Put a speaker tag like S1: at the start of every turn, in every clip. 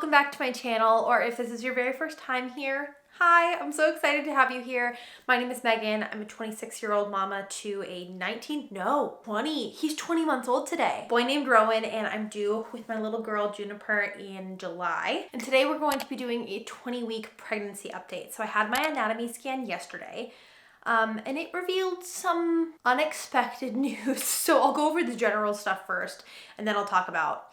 S1: welcome back to my channel, or if this is your very first time here, hi, I'm so excited to have you here. My name is Megan. I'm a 26-year-old mama to a 20, he's 20 months old today, boy named Rowan, and I'm due with my little girl Juniper in July. And today we're going to be doing a 20-week pregnancy update. So I had my anatomy scan yesterday. And it revealed some unexpected news. So I'll go over the general stuff first, and then I'll talk about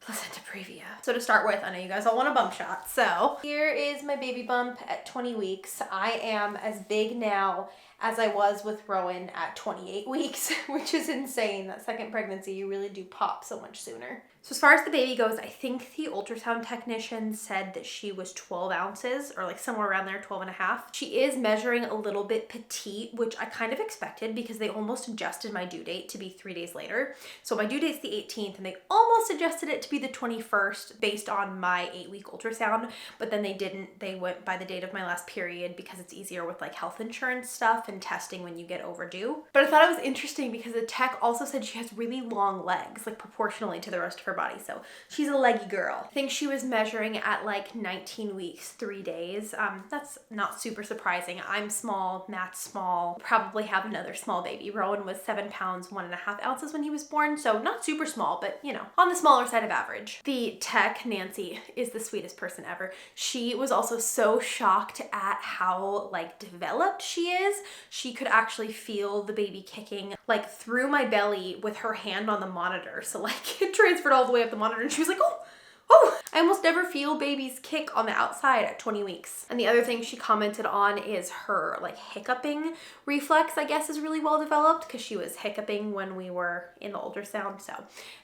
S1: placenta previa. So to start with, I know you guys all want a bump shot. So here is my baby bump at 20 weeks. I am as big now as I was with Rowan at 28 weeks, which is insane. That second pregnancy, you really do pop so much sooner. So as far as the baby goes, I think the ultrasound technician said that she was 12 ounces or like somewhere around there, 12 and a half. She is measuring a little bit petite, which I kind of expected because they almost adjusted my due date to be 3 days later. So my due date's the 18th and they almost adjusted it to be the 21st based on my 8-week ultrasound, but then they didn't. They went by the date of my last period because it's easier with like health insurance stuff and testing when you get overdue. But I thought it was interesting because the tech also said she has really long legs, like proportionally to the rest of her body. So she's a leggy girl. I think she was measuring at like 19 weeks, 3 days. That's not super surprising. I'm small, Matt's small, probably have another small baby. Rowan was 7 pounds, 1.5 ounces when he was born. So not super small, but you know, on the smaller side of average. The tech, Nancy, is the sweetest person ever. She was also so shocked at how like developed she is. She could actually feel the baby kicking like through my belly with her hand on the monitor. So like it transferred all the way up the monitor and she was like, oh, I almost never feel babies kick on the outside at 20 weeks. And the other thing she commented on is her like hiccuping reflex, I guess, is really well developed because she was hiccuping when we were in the ultrasound. So,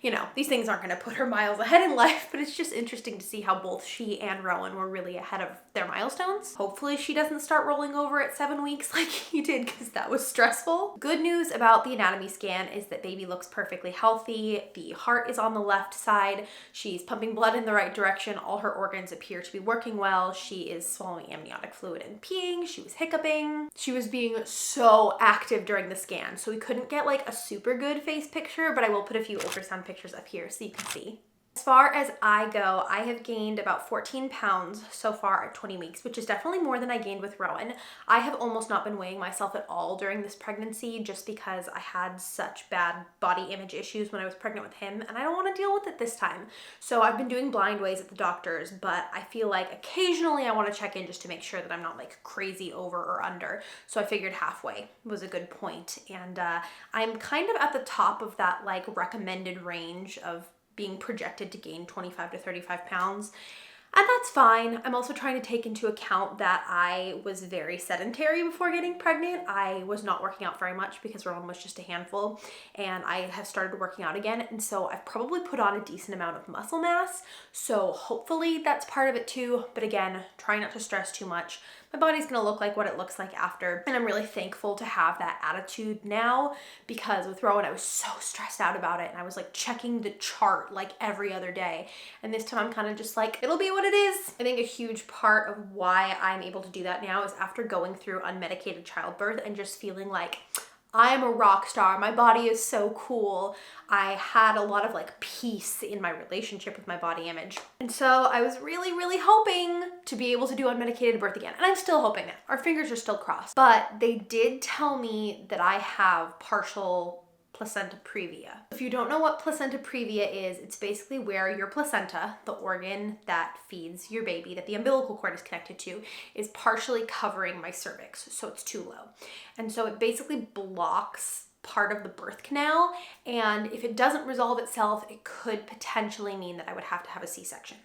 S1: you know, these things aren't going to put her miles ahead in life, but it's just interesting to see how both she and Rowan were really ahead of their milestones. Hopefully she doesn't start rolling over at 7 weeks like he did because that was stressful. Good news about the anatomy scan is that baby looks perfectly healthy. The heart is on the left side. She's pumping blood in the right direction. All her organs appear to be working well. She is swallowing amniotic fluid and peeing. She was hiccuping. She was being so active during the scan. So we couldn't get like a super good face picture, but I will put a few ultrasound pictures up here so you can see. As far as I go, I have gained about 14 pounds so far at 20 weeks, which is definitely more than I gained with Rowan. I have almost not been weighing myself at all during this pregnancy just because I had such bad body image issues when I was pregnant with him, and I don't want to deal with it this time. So I've been doing blind weighs at the doctor's, but I feel like occasionally I want to check in just to make sure that I'm not like crazy over or under. So I figured halfway was a good point. And I'm kind of at the top of that like recommended range of being projected to gain 25 to 35 pounds. And that's fine. I'm also trying to take into account that I was very sedentary before getting pregnant. I was not working out very much because Rowan was just a handful, and I have started working out again. And so I've probably put on a decent amount of muscle mass. So hopefully that's part of it too. But again, try not to stress too much. My body's gonna look like what it looks like after. And I'm really thankful to have that attitude now because with Rowan, I was so stressed out about it. And I was like checking the chart like every other day. And this time I'm kind of just like, it'll be what it is. I think a huge part of why I'm able to do that now is after going through unmedicated childbirth and just feeling like I am a rock star. My body is so cool. I had a lot of like peace in my relationship with my body image. And so I was really, really hoping to be able to do unmedicated birth again. And I'm still hoping that. Our fingers are still crossed. But they did tell me that I have partial placenta previa. If you don't know what placenta previa is, it's basically where your placenta, the organ that feeds your baby, that the umbilical cord is connected to, is partially covering my cervix, so it's too low. And so it basically blocks part of the birth canal, and if it doesn't resolve itself, it could potentially mean that I would have to have a C-section.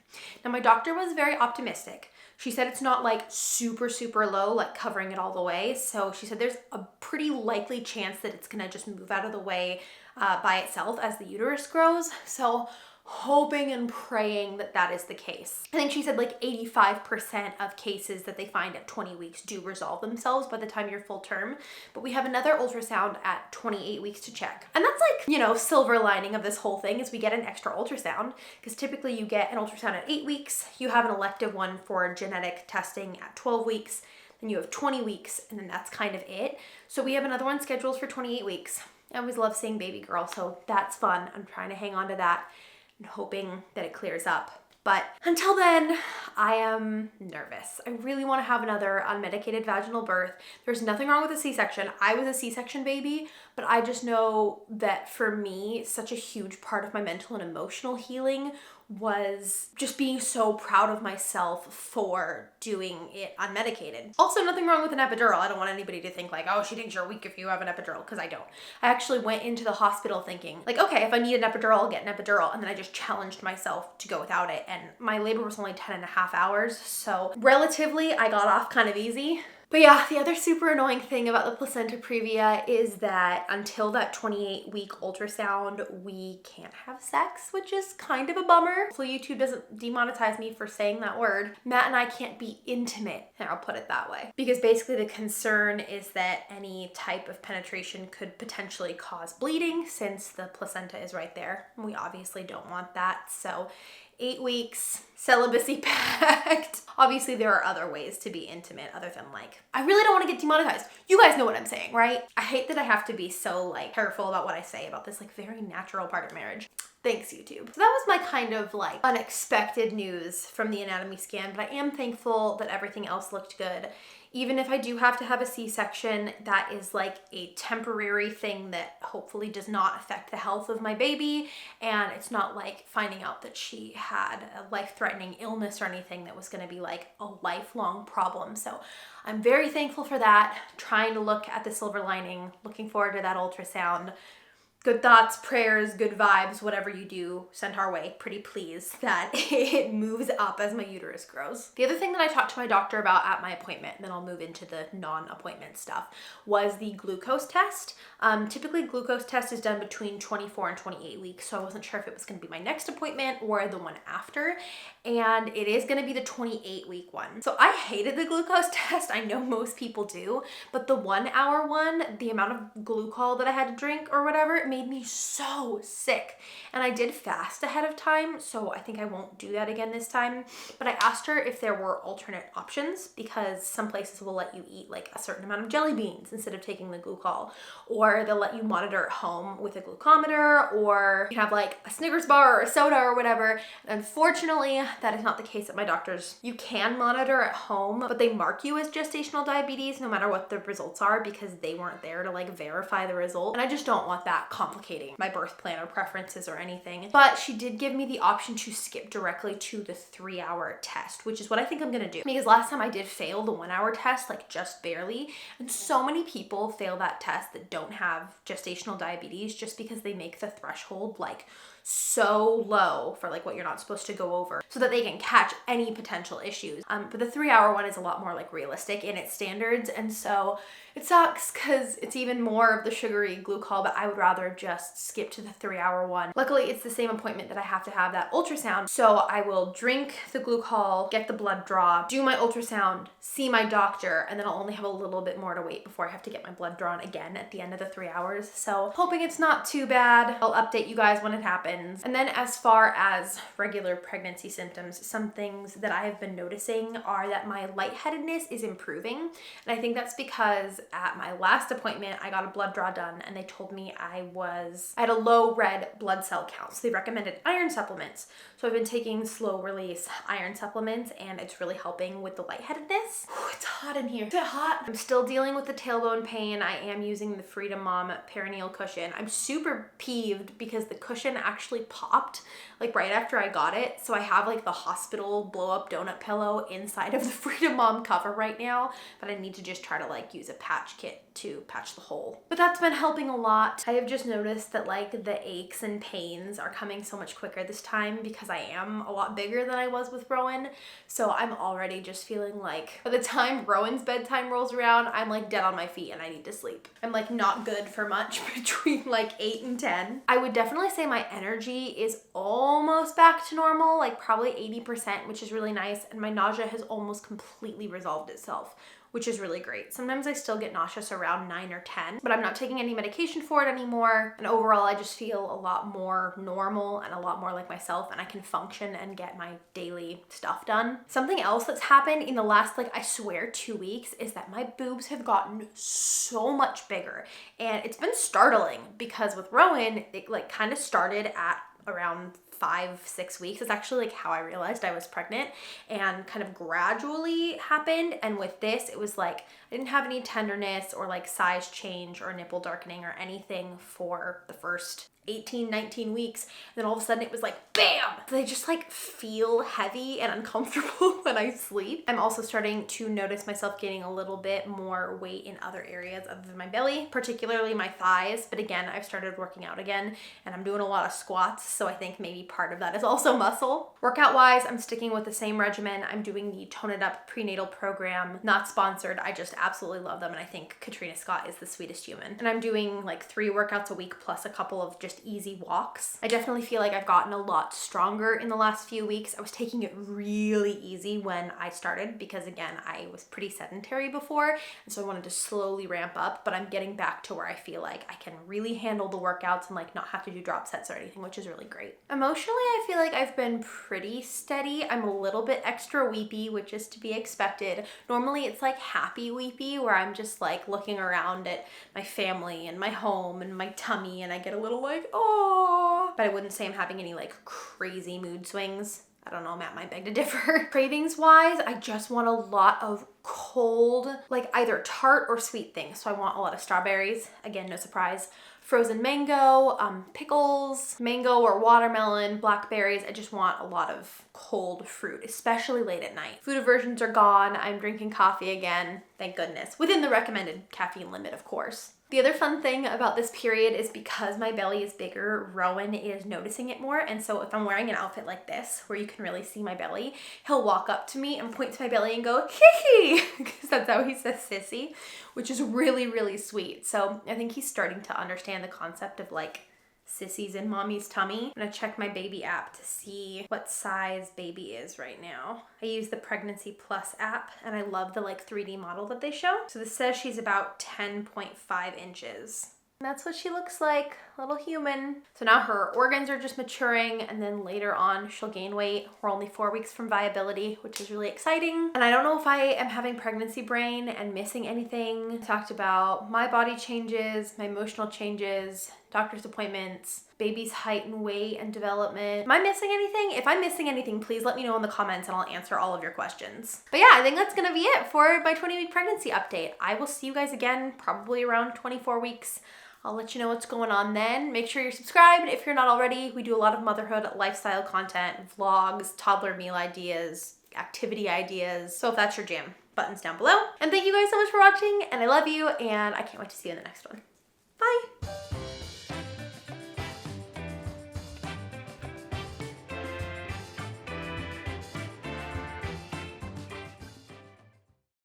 S1: Now, my doctor was very optimistic. She said it's not like super, super low, like covering it all the way. So she said there's a pretty likely chance that it's gonna just move out of the way by itself as the uterus grows. So hoping and praying that that is the case. I think she said like 85% of cases that they find at 20 weeks do resolve themselves by the time you're full term. But we have another ultrasound at 28 weeks to check. And that's like, you know, silver lining of this whole thing is we get an extra ultrasound because typically you get an ultrasound at 8 weeks. You have an elective one for genetic testing at 12 weeks. Then you have 20 weeks and then that's kind of it. So we have another one scheduled for 28 weeks. I always love seeing baby girl, so that's fun. I'm trying to hang on to that and hoping that it clears up. But until then, I am nervous. I really want to have another unmedicated vaginal birth. There's nothing wrong with a C-section. I was a C-section baby, but I just know that for me, such a huge part of my mental and emotional healing was just being so proud of myself for doing it unmedicated. Also, nothing wrong with an epidural. I don't want anybody to think like, oh, she thinks you're weak if you have an epidural, because I don't. I actually went into the hospital thinking like, okay, if I need an epidural, I'll get an epidural. And then I just challenged myself to go without it. And my labor was only 10.5 hours. So relatively, I got off kind of easy. But yeah, the other super annoying thing about the placenta previa is that until that 28-week ultrasound, we can't have sex, which is kind of a bummer. Hopefully YouTube doesn't demonetize me for saying that word. Matt and I can't be intimate, and I'll put it that way. Because basically the concern is that any type of penetration could potentially cause bleeding since the placenta is right there. We obviously don't want that, so 8 weeks, celibacy pact. Obviously, there are other ways to be intimate other than like, I really don't want to get demonetized. You guys know what I'm saying, right? I hate that I have to be so like careful about what I say about this like very natural part of marriage. Thanks, YouTube. So that was my kind of like unexpected news from the anatomy scan, but I am thankful that everything else looked good. Even if I do have to have a C-section, that is like a temporary thing that hopefully does not affect the health of my baby. And it's not like finding out that she had a life-threatening illness or anything that was gonna be like a lifelong problem. So I'm very thankful for that. Trying to look at the silver lining, looking forward to that ultrasound. Good thoughts, prayers, good vibes, whatever you do, send our way. Pretty pleased that it moves up as my uterus grows. The other thing that I talked to my doctor about at my appointment, and then I'll move into the non-appointment stuff, was the glucose test. Typically, glucose test is done between 24 and 28 weeks, so I wasn't sure if it was going to be my next appointment or the one after, and it is going to be the 28-week one. So I hated the glucose test. I know most people do, but the 1 hour one, the amount of glucose that I had to drink or whatever, it made me so sick. And I did fast ahead of time, so I think I won't do that again this time. But I asked her if there were alternate options, because some places will let you eat like a certain amount of jelly beans instead of taking the glucol, or they'll let you monitor at home with a glucometer, or you can have like a Snickers bar or a soda or whatever. Unfortunately, that is not the case at my doctor's. You can monitor at home, but they mark you as gestational diabetes no matter what the results are, because they weren't there to like verify the result. And I just don't want that complicating my birth plan or preferences or anything. But she did give me the option to skip directly to the 3-hour test, which is what I think I'm gonna do. Because last time I did fail the 1 hour test, like just barely. And so many people fail that test that don't have gestational diabetes just because they make the threshold like so low for like what you're not supposed to go over so that they can catch any potential issues. But the 3-hour one is a lot more like realistic in its standards. And so it sucks because it's even more of the sugary glucol, but I would rather just skip to the 3-hour one. Luckily, it's the same appointment that I have to have that ultrasound. So I will drink the glucol, get the blood draw, do my ultrasound, see my doctor, and then I'll only have a little bit more to wait before I have to get my blood drawn again at the end of the 3 hours. So hoping it's not too bad. I'll update you guys when it happens. And then as far as regular pregnancy symptoms, some things that I have been noticing are that my lightheadedness is improving. And I think that's because at my last appointment, I got a blood draw done and they told me I had a low red blood cell count. So they recommended iron supplements. So I've been taking slow release iron supplements and it's really helping with the lightheadedness. Ooh, it's hot in here. Is it hot? I'm still dealing with the tailbone pain. I am using the Freedom Mom perineal cushion. I'm super peeved because the cushion actually popped like right after I got it. So I have like the hospital blow up donut pillow inside of the Freedom Mom cover right now, but I need to just try to like use a patch kit to patch the hole. But that's been helping a lot. I have just noticed that like the aches and pains are coming so much quicker this time because I am a lot bigger than I was with Rowan. So I'm already just feeling like by the time Rowan's bedtime rolls around, I'm like dead on my feet and I need to sleep. I'm like not good for much between like 8 and 10. I would definitely say my energy is almost back to normal, like probably 80%, which is really nice. And my nausea has almost completely resolved itself, which is really great. Sometimes I still get nauseous around 9 or 10, but I'm not taking any medication for it anymore. And overall, I just feel a lot more normal and a lot more like myself, and I can function and get my daily stuff done. Something else that's happened in the last, like, I swear 2 weeks is that my boobs have gotten so much bigger. And it's been startling because with Rowan, it like kind of started at around 5-6 weeks. It's actually like how I realized I was pregnant, and kind of gradually happened. And with this, it was like I didn't have any tenderness or like size change or nipple darkening or anything for the first 18, 19 weeks. And then all of a sudden it was like, bam! They just like feel heavy and uncomfortable when I sleep. I'm also starting to notice myself gaining a little bit more weight in other areas other than my belly, particularly my thighs. But again, I've started working out again and I'm doing a lot of squats. So I think maybe part of that is also muscle. Workout wise, I'm sticking with the same regimen. I'm doing the Tone It Up prenatal program, not sponsored. I just absolutely love them. And I think Katrina Scott is the sweetest human. And I'm doing like 3 workouts a week plus a couple of just easy walks. I definitely feel like I've gotten a lot stronger in the last few weeks. I was taking it really easy when I started because again, I was pretty sedentary before. And so I wanted to slowly ramp up, but I'm getting back to where I feel like I can really handle the workouts and like not have to do drop sets or anything, which is really great. Emotionally, I feel like I've been pretty steady. I'm a little bit extra weepy, which is to be expected. Normally it's like happy weepy where I'm just like looking around at my family and my home and my tummy and I get a little like, oh, but I wouldn't say I'm having any like crazy mood swings. I don't know, Matt might beg to differ. Cravings wise, I just want a lot of cold, like either tart or sweet things. So I want a lot of strawberries. Again, no surprise. Frozen mango, pickles, mango or watermelon, blackberries. I just want a lot of cold fruit, especially late at night. Food aversions are gone. I'm drinking coffee again, thank goodness. Within the recommended caffeine limit, of course. The other fun thing about this period is because my belly is bigger, Rowan is noticing it more. And so if I'm wearing an outfit like this, where you can really see my belly, he'll walk up to me and point to my belly and go, hee, because that's how he says sissy, which is really, really sweet. So I think he's starting to understand the concept of like sissies in mommy's tummy. I'm gonna check my baby app to see what size baby is right now. I use the Pregnancy Plus app and I love the like 3D model that they show. So this says she's about 10.5 inches. And that's what she looks like, little human. So now her organs are just maturing and then later on she'll gain weight. We're only 4 weeks from viability, which is really exciting. And I don't know if I am having pregnancy brain and missing anything. I talked about my body changes, my emotional changes, doctor's appointments, baby's height and weight and development. Am I missing anything? If I'm missing anything, please let me know in the comments and I'll answer all of your questions. But yeah, I think that's gonna be it for my 20-week pregnancy update. I will see you guys again probably around 24 weeks. I'll let you know what's going on then. Make sure you're subscribed if you're not already. We do a lot of motherhood lifestyle content, vlogs, toddler meal ideas, activity ideas. So if that's your jam, buttons down below. And thank you guys so much for watching and I love you and I can't wait to see you in the next one.